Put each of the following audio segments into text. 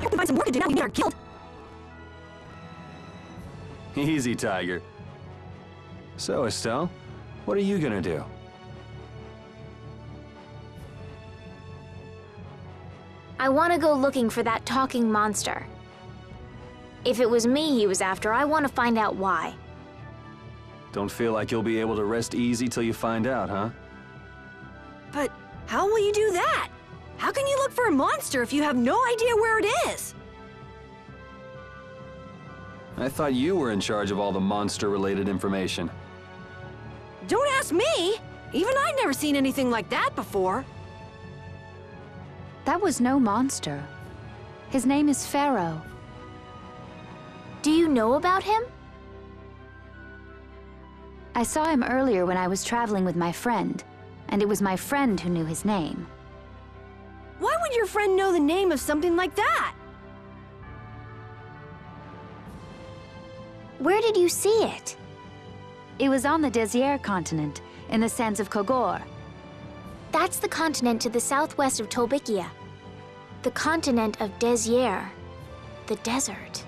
have to find some work to do now we need our guild. Easy, Tiger. So, Estelle, what are you gonna do? I want to go looking for that talking monster. If it was me he was after, I want to find out why. Don't feel like you'll be able to rest easy till you find out, huh? But how will you do that? How can you look for a monster if you have no idea where it is? I thought you were in charge of all the monster-related information. Don't ask me! Even I'd never seen anything like that before. That was no monster. His name is Pharaoh. Do you know about him? I saw him earlier when I was traveling with my friend, and it was my friend who knew his name. Why would your friend know the name of something like that? Where did you see it? It was on the Désert continent, in the sands of Kogor. That's the continent to the southwest of Tolbikia. The continent of Désert. The desert.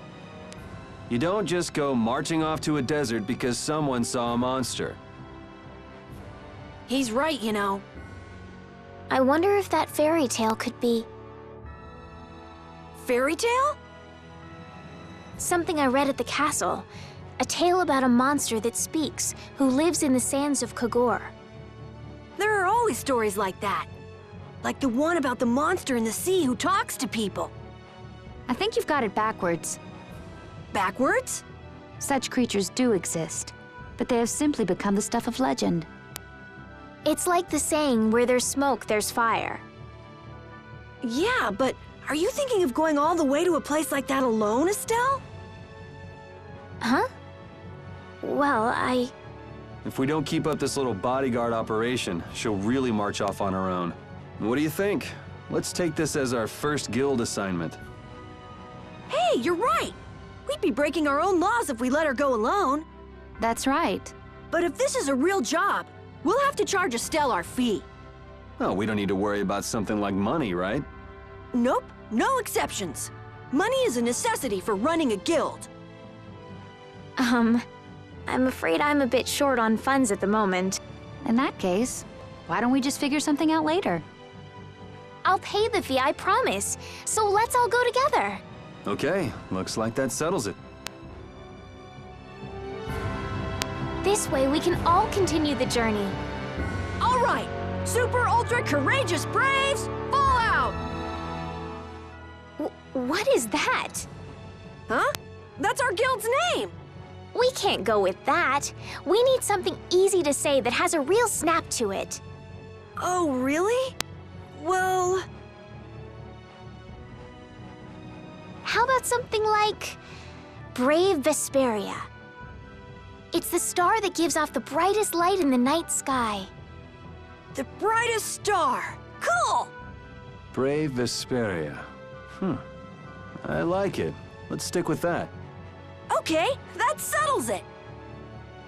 You don't just go marching off to a desert because someone saw a monster. He's right, you know. I wonder if that fairy tale could be... Fairy tale? Something I read at the castle. A tale about a monster that speaks, who lives in the sands of Kogor. There are always stories like that. Like the one about the monster in the sea who talks to people. I think you've got it backwards. Backwards? Such creatures do exist, but they have simply become the stuff of legend. It's like the saying, where there's smoke, there's fire. Yeah, but are you thinking of going all the way to a place like that alone, Estelle? Huh? Well, If we don't keep up this little bodyguard operation, she'll really march off on her own. What do you think? Let's take this as our first guild assignment. Hey, you're right! We'd be breaking our own laws if we let her go alone. That's right. But if this is a real job, we'll have to charge Estelle our fee. Oh, we don't need to worry about something like money, right? Nope, no exceptions. Money is a necessity for running a guild. I'm afraid I'm a bit short on funds at the moment. In that case, why don't we just figure something out later? I'll pay the fee, I promise. So let's all go together. Okay, looks like that settles it. This way we can all continue the journey. All right, super ultra courageous braves, fall out! What is that? Huh? That's our guild's name! We can't go with that. We need something easy to say that has a real snap to it. Oh, really? Well... How about something like... Brave Vesperia? It's the star that gives off the brightest light in the night sky. The brightest star! Cool! Brave Vesperia. I like it. Let's stick with that. Okay, that settles it!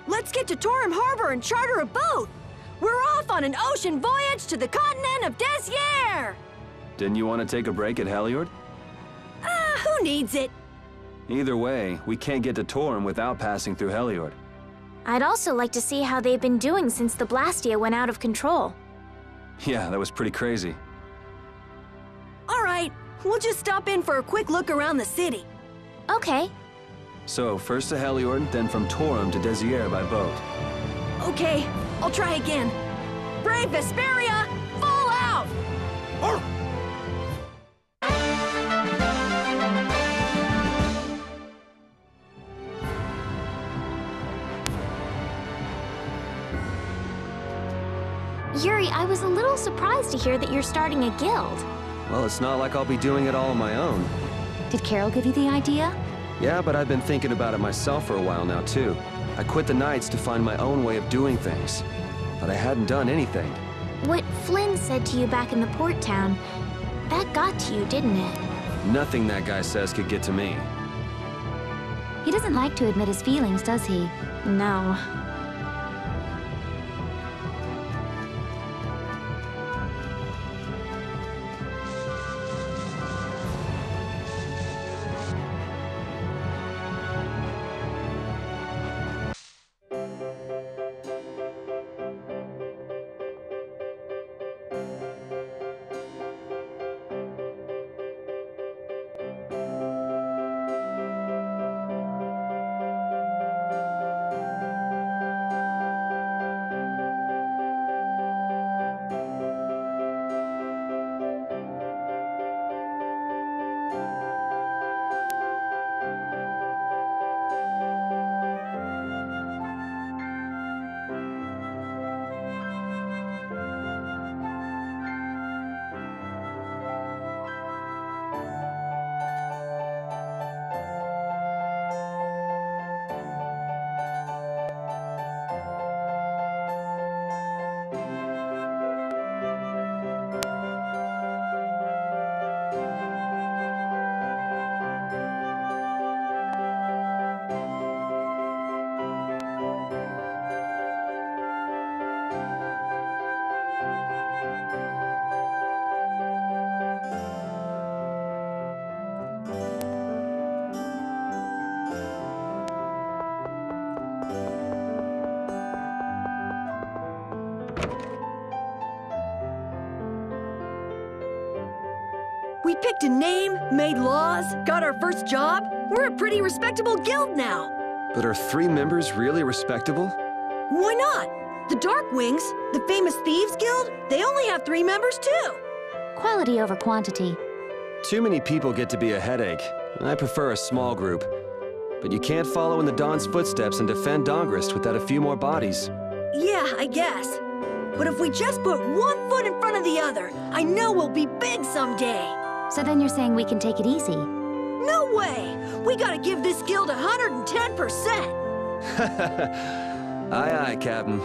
Let's get to Torum Harbor and charter a boat! We're off on an ocean voyage to the continent of Désert! Didn't you want to take a break at Heliord? Who needs it? Either way, we can't get to Torum without passing through Heliord. I'd also like to see how they've been doing since the Blastia went out of control. Yeah, that was pretty crazy. All right, we'll just stop in for a quick look around the city. Okay. So, first to Heliord, then from Torum to Désert by boat. Okay, I'll try again. Brave Vesperia, fall out! Yuri, I was a little surprised to hear that you're starting a guild. Well, it's not like I'll be doing it all on my own. Did Carol give you the idea? Yeah, but I've been thinking about it myself for a while now, too. I quit the Knights to find my own way of doing things. But I hadn't done anything. What Flynn said to you back in the port town, that got to you, didn't it? Nothing that guy says could get to me. He doesn't like to admit his feelings, does he? No. We picked a name, made laws, got our first job. We're a pretty respectable guild now. But are 3 members really respectable? Why not? The Darkwings, the famous thieves guild, they only have 3 members too. Quality over quantity. Too many people get to be a headache. I prefer a small group. But you can't follow in the Dawn's footsteps and defend Dongrist without a few more bodies. Yeah, I guess. But if we just put one foot in front of the other, I know we'll be big someday. So then you're saying we can take it easy? No way! We gotta give this guild 110%! Aye, aye, Captain.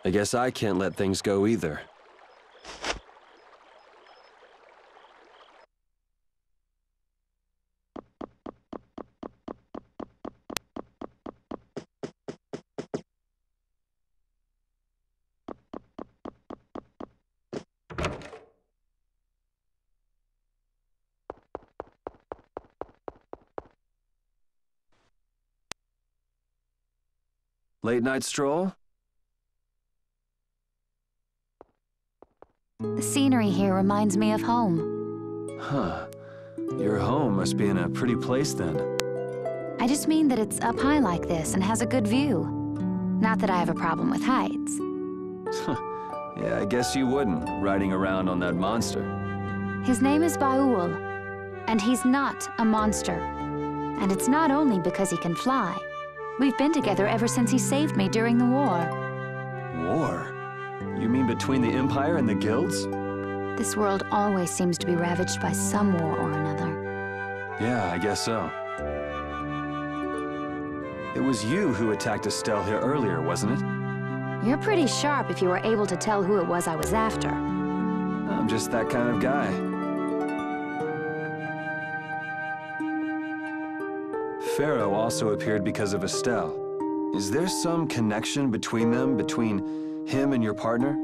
I guess I can't let things go either. Late night stroll? The scenery here reminds me of home. Huh. Your home must be in a pretty place then. I just mean that it's up high like this and has a good view. Not that I have a problem with heights. Yeah, I guess you wouldn't, riding around on that monster. His name is Baul, and he's not a monster. And it's not only because he can fly. We've been together ever since he saved me during the war. War? You mean between the Empire and the guilds? This world always seems to be ravaged by some war or another. Yeah, I guess so. It was you who attacked Estelle here earlier, wasn't it? You're pretty sharp if you were able to tell who it was I was after. I'm just that kind of guy. Pharaoh also appeared because of Estelle. Is there some connection between them, between him and your partner?